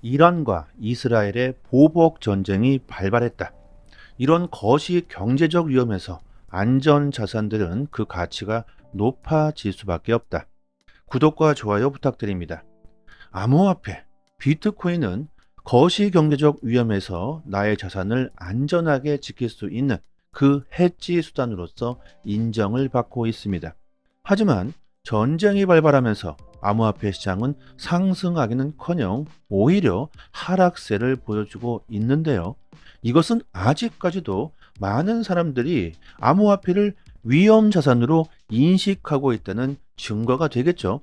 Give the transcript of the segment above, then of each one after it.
이란과 이스라엘의 보복 전쟁이 발발했다. 이런 거시 경제적 위험에서 안전 자산들은 그 가치가 높아질 수밖에 없다. 구독과 좋아요 부탁드립니다. 암호화폐, 비트코인은 거시 경제적 위험에서 나의 자산을 안전하게 지킬 수 있는 그 해지 수단으로서 인정을 받고 있습니다. 하지만 전쟁이 발발하면서 암호화폐 시장은 상승하기는커녕 오히려 하락세를 보여주고 있는데요. 이것은 아직까지도 많은 사람들이 암호화폐를 위험 자산으로 인식하고 있다는 증거가 되겠죠.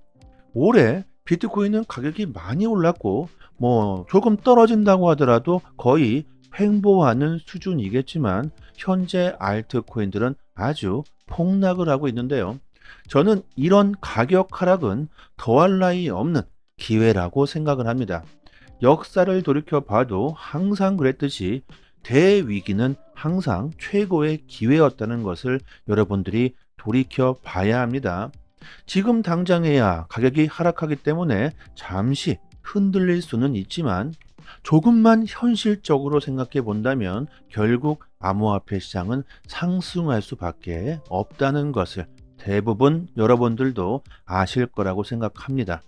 올해 비트코인은 가격이 많이 올랐고 조금 떨어진다고 하더라도 거의 횡보하는 수준이겠지만 현재 알트코인들은 아주 폭락을 하고 있는데요. 저는 이런 가격 하락은 더할 나위 없는 기회라고 생각을 합니다. 역사를 돌이켜 봐도 항상 그랬듯이 대위기는 항상 최고의 기회였다는 것을 여러분들이 돌이켜 봐야 합니다. 지금 당장에야 가격이 하락하기 때문에 잠시 흔들릴 수는 있지만 조금만 현실적으로 생각해 본다면 결국 암호화폐 시장은 상승할 수밖에 없다는 것을 대부분 여러분들도 아실 거라고 생각합니다.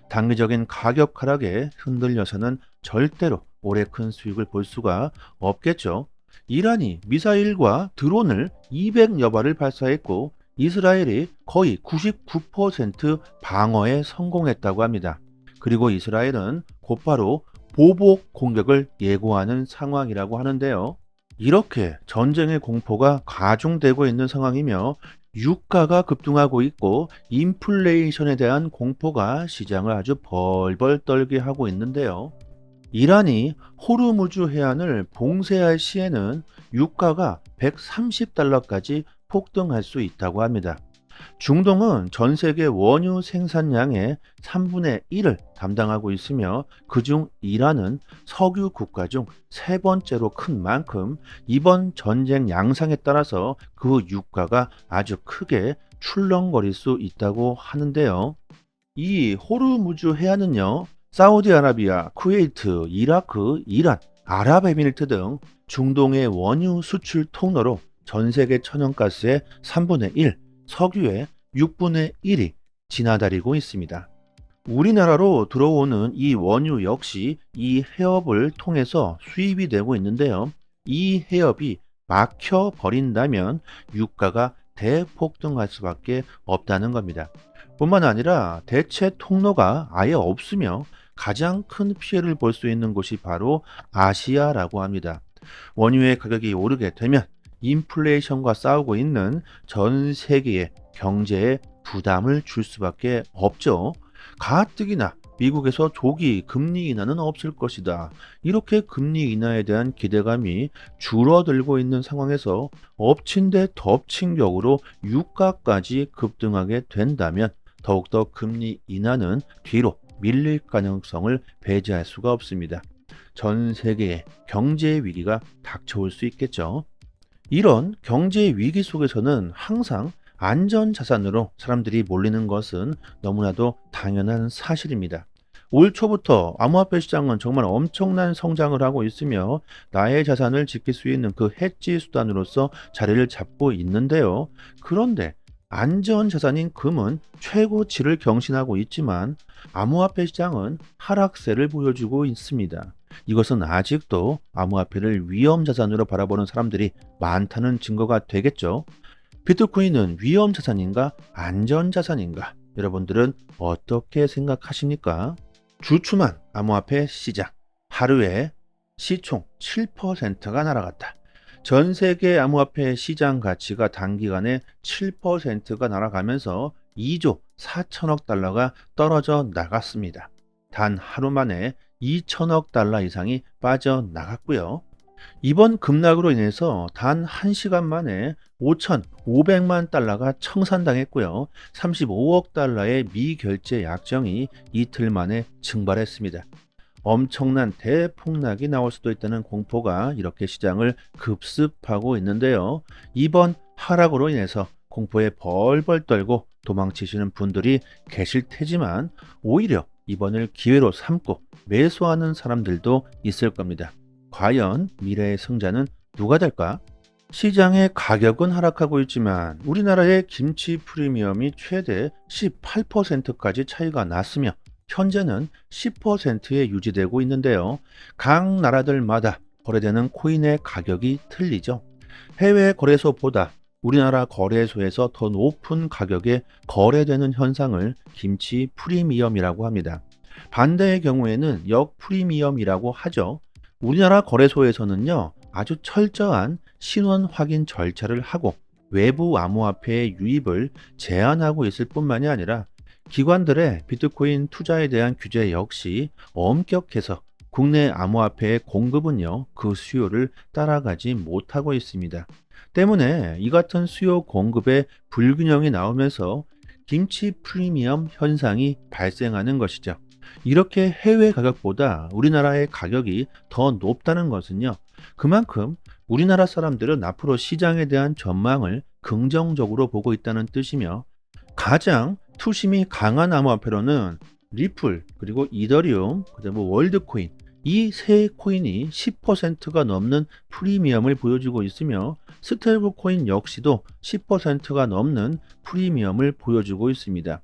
단기적인 가격 하락에 흔들려서는 절대로 올해 큰 수익을 볼 수가 없겠죠. 이란이 미사일과 드론을 200여 발을 발사했고 이스라엘이 거의 99% 방어에 성공했다고 합니다. 그리고 이스라엘은 곧바로 보복 공격을 예고하는 상황이라고 하는데요. 이렇게 전쟁의 공포가 가중되고 있는 상황이며 유가가 급등하고 있고 인플레이션에 대한 공포가 시장을 아주 벌벌 떨게 하고 있는데요. 이란이 호르무즈 해안을 봉쇄할 시에는 유가가 130달러까지 폭등할 수 있다고 합니다. 중동은 전 세계 원유 생산량의 3분의 1을 담당하고 있으며 그중 이란은 석유 국가 중 세 번째로 큰 만큼 이번 전쟁 양상에 따라서 그 유가가 아주 크게 출렁거릴 수 있다고 하는데요. 이 호르무즈 해안은요, 사우디아라비아, 쿠웨이트, 이라크, 이란, 아랍에미리트 등 중동의 원유 수출 통로로 전 세계 천연가스의 3분의 1, 석유의 6분의 1이 지나다니고 있습니다. 우리나라로 들어오는 이 원유 역시 이 해협을 통해서 수입이 되고 있는데요. 이 해협이 막혀 버린다면 유가가 대폭등할 수밖에 없다는 겁니다. 뿐만 아니라 대체 통로가 아예 없으며 가장 큰 피해를 볼 수 있는 곳이 바로 아시아라고 합니다. 원유의 가격이 오르게 되면 인플레이션과 싸우고 있는 전 세계의 경제에 부담을 줄 수밖에 없죠. 가뜩이나 미국에서 조기 금리 인하는 없을 것이다. 이렇게 금리 인하에 대한 기대감이 줄어들고 있는 상황에서 엎친 데 덮친 격으로 유가까지 급등하게 된다면 더욱더 금리 인하는 뒤로 밀릴 가능성을 배제할 수가 없습니다. 전 세계의 경제 위기가 닥쳐올 수 있겠죠. 이런 경제 위기 속에서는 항상 안전자산으로 사람들이 몰리는 것은 너무나도 당연한 사실입니다. 올 초부터 암호화폐 시장은 정말 엄청난 성장을 하고 있으며 나의 자산을 지킬 수 있는 그 해지 수단으로서 자리를 잡고 있는데요. 그런데 안전자산인 금은 최고치를 경신하고 있지만 암호화폐 시장은 하락세를 보여주고 있습니다. 이것은 아직도 암호화폐를 위험자산으로 바라보는 사람들이 많다는 증거가 되겠죠. 비트코인은 위험자산인가 안전자산인가? 여러분들은 어떻게 생각하십니까? 주춤한 암호화폐 시장. 하루에 시총 7%가 날아갔다. 전 세계 암호화폐 시장 가치가 단기간에 7%가 날아가면서 2조 4천억 달러가 떨어져 나갔습니다. 단 하루 만에 2천억 달러 이상이 빠져나갔고요. 이번 급락으로 인해서 단 1시간 만에 5,500만 달러가 청산당했고요. 35억 달러의 미결제 약정이 이틀 만에 증발했습니다. 엄청난 대폭락이 나올 수도 있다는 공포가 이렇게 시장을 급습하고 있는데요. 이번 하락으로 인해서 공포에 벌벌 떨고 도망치시는 분들이 계실 테지만 오히려 이번을 기회로 삼고 매수하는 사람들도 있을 겁니다. 과연 미래의 승자는 누가 될까? 시장의 가격은 하락하고 있지만 우리나라의 김치 프리미엄이 최대 18%까지 차이가 났으며 현재는 10%에 유지되고 있는데요. 각 나라들마다 거래되는 코인의 가격이 틀리죠. 해외 거래소보다 우리나라 거래소에서 더 높은 가격에 거래되는 현상을 김치 프리미엄이라고 합니다. 반대의 경우에는 역 프리미엄이라고 하죠. 우리나라 거래소에서는요, 아주 철저한 신원 확인 절차를 하고 외부 암호화폐의 유입을 제한하고 있을 뿐만이 아니라 기관들의 비트코인 투자에 대한 규제 역시 엄격해서 국내 암호화폐의 공급은요, 그 수요를 따라가지 못하고 있습니다. 때문에 이 같은 수요 공급의 불균형이 나오면서 김치 프리미엄 현상이 발생하는 것이죠. 이렇게 해외 가격보다 우리나라의 가격이 더 높다는 것은요, 그만큼 우리나라 사람들은 앞으로 시장에 대한 전망을 긍정적으로 보고 있다는 뜻이며, 가장 투심이 강한 암호화폐로는 리플, 그리고 이더리움, 그다음에 월드코인, 이 세 코인이 10%가 넘는 프리미엄을 보여주고 있으며, 스테이블 코인 역시도 10%가 넘는 프리미엄을 보여주고 있습니다.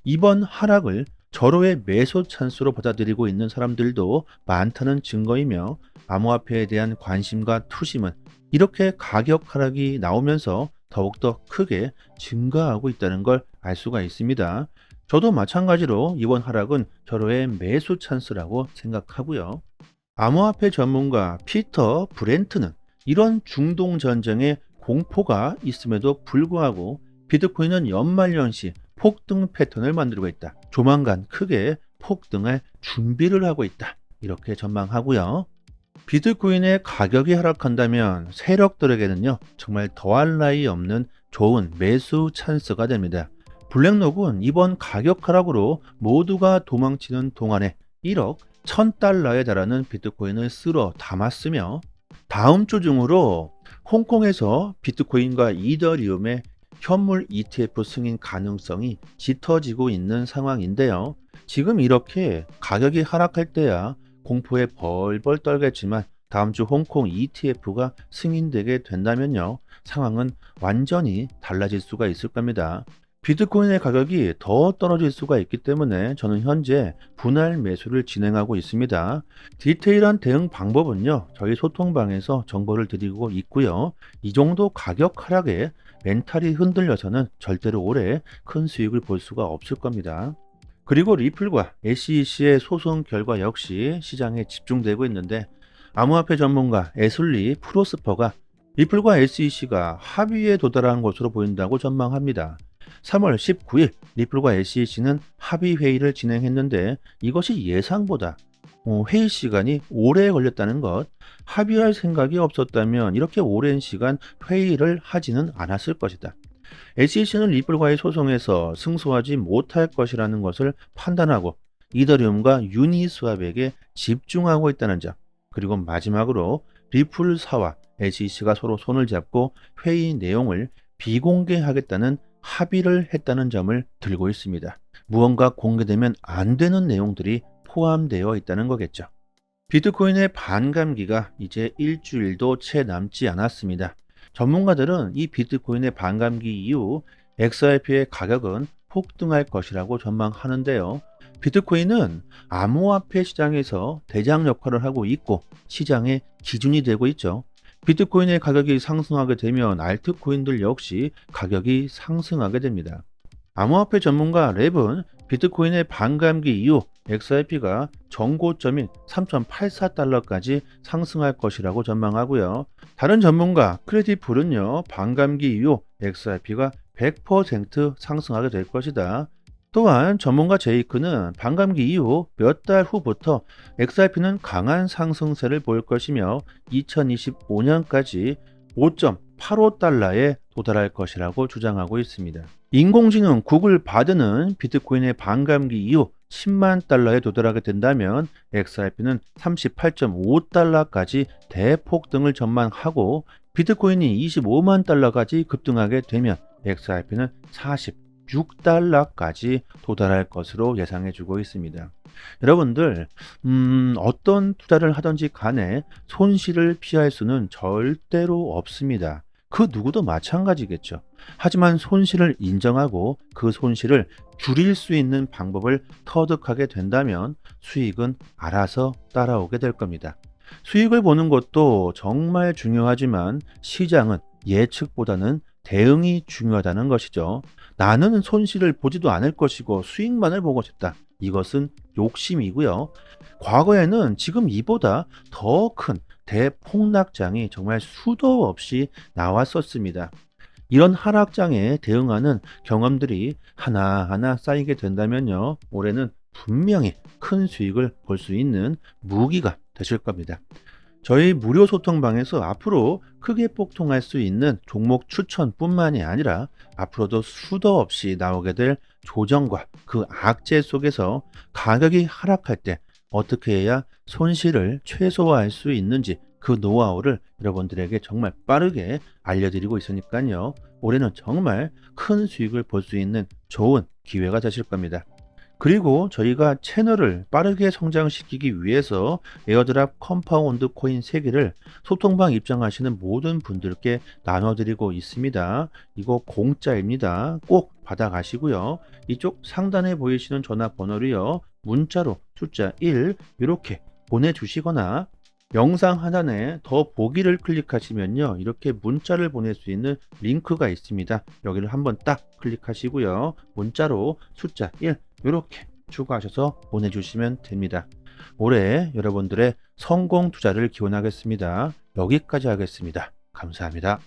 이번 하락을 절호의 매수 찬스로 받아들이고 있는 사람들도 많다는 증거이며, 암호화폐에 대한 관심과 투심은 이렇게 가격 하락이 나오면서 더욱더 크게 증가하고 있다는 걸 알 수가 있습니다. 저도 마찬가지로 이번 하락은 절호의 매수 찬스라고 생각하고요. 암호화폐 전문가 피터 브렌트는 이런 중동 전쟁에 공포가 있음에도 불구하고 비트코인은 연말연시 폭등 패턴을 만들고 있다. 조만간 크게 폭등할 준비를 하고 있다. 이렇게 전망하고요. 비트코인의 가격이 하락한다면 세력들에게는요, 정말 더할 나위 없는 좋은 매수 찬스가 됩니다. 블랙록은 이번 가격 하락으로 모두가 도망치는 동안에 1억 1000달러에 달하는 비트코인을 쓸어 담았으며, 다음 주 중으로 홍콩에서 비트코인과 이더리움의 현물 ETF 승인 가능성이 짙어지고 있는 상황인데요. 지금 이렇게 가격이 하락할 때야 공포에 벌벌 떨겠지만 다음 주 홍콩 ETF가 승인되게 된다면요, 상황은 완전히 달라질 수가 있을 겁니다. 비트코인의 가격이 더 떨어질 수가 있기 때문에 저는 현재 분할 매수를 진행하고 있습니다. 디테일한 대응 방법은요, 저희 소통방에서 정보를 드리고 있고요. 이 정도 가격 하락에 멘탈이 흔들려서는 절대로 올해 큰 수익을 볼 수가 없을 겁니다. 그리고 리플과 SEC의 소송 결과 역시 시장에 집중되고 있는데, 암호화폐 전문가 애슐리 프로스퍼가 리플과 SEC가 합의에 도달한 것으로 보인다고 전망합니다. 3월 19일 리플과 SEC는 합의 회의를 진행했는데 이것이 예상보다 회의 시간이 오래 걸렸다는 것, 합의할 생각이 없었다면 이렇게 오랜 시간 회의를 하지는 않았을 것이다. SEC는 리플과의 소송에서 승소하지 못할 것이라는 것을 판단하고 이더리움과 유니스왑에게 집중하고 있다는 점, 그리고 마지막으로 리플사와 SEC가 서로 손을 잡고 회의 내용을 비공개하겠다는 합의를 했다는 점을 들고 있습니다. 무언가 공개되면 안 되는 내용들이 포함되어 있다는 거겠죠. 비트코인의 반감기가 이제 일주일도 채 남지 않았습니다. 전문가들은 이 비트코인의 반감기 이후 XRP의 가격은 폭등할 것이라고 전망하는데요. 비트코인은 암호화폐 시장에서 대장 역할을 하고 있고 시장의 기준이 되고 있죠. 비트코인의 가격이 상승하게 되면 알트코인들 역시 가격이 상승하게 됩니다. 암호화폐 전문가 랩은 비트코인의 반감기 이후 XRP가 정고점인 3,084달러까지 상승할 것이라고 전망하고요. 다른 전문가 크레딧풀은요, 반감기 이후 XRP가 100% 상승하게 될 것이다. 또한 전문가 제이크는 반감기 이후 몇 달 후부터 XRP는 강한 상승세를 보일 것이며 2025년까지 5.85달러에 도달할 것이라고 주장하고 있습니다. 인공지능 구글 바드는 비트코인의 반감기 이후 10만 달러에 도달하게 된다면 XRP는 38.5달러까지 대폭등을 전망하고, 비트코인이 25만 달러까지 급등하게 되면 XRP는 46달러까지 도달할 것으로 예상해주고 있습니다. 여러분들, 어떤 투자를 하든지 간에 손실을 피할 수는 절대로 없습니다. 그 누구도 마찬가지겠죠. 하지만 손실을 인정하고 그 손실을 줄일 수 있는 방법을 터득하게 된다면 수익은 알아서 따라오게 될 겁니다. 수익을 보는 것도 정말 중요하지만 시장은 예측보다는 대응이 중요하다는 것이죠. 나는 손실을 보지도 않을 것이고 수익만을 보고 싶다. 이것은 욕심이고요. 과거에는 지금 이보다 더 큰 대폭락장이 정말 수도 없이 나왔었습니다. 이런 하락장에 대응하는 경험들이 하나하나 쌓이게 된다면요, 올해는 분명히 큰 수익을 볼 수 있는 무기가 되실 겁니다. 저희 무료 소통방에서 앞으로 크게 폭등할 수 있는 종목 추천뿐만이 아니라 앞으로도 수도 없이 나오게 될 조정과 그 악재 속에서 가격이 하락할 때 어떻게 해야 손실을 최소화할 수 있는지 그 노하우를 여러분들에게 정말 빠르게 알려드리고 있으니까요. 올해는 정말 큰 수익을 볼 수 있는 좋은 기회가 되실 겁니다. 그리고 저희가 채널을 빠르게 성장시키기 위해서 에어드랍 컴파운드 코인 3개를 소통방 입장하시는 모든 분들께 나눠드리고 있습니다. 이거 공짜입니다. 꼭 받아가시고요. 이쪽 상단에 보이시는 전화번호로요, 문자로 숫자 1 이렇게 보내주시거나 영상 하단에 더 보기를 클릭하시면요, 이렇게 문자를 보낼 수 있는 링크가 있습니다. 여기를 한번 딱 클릭하시고요, 문자로 숫자 1 이렇게 추가하셔서 보내주시면 됩니다. 올해 여러분들의 성공 투자를 기원하겠습니다. 여기까지 하겠습니다. 감사합니다.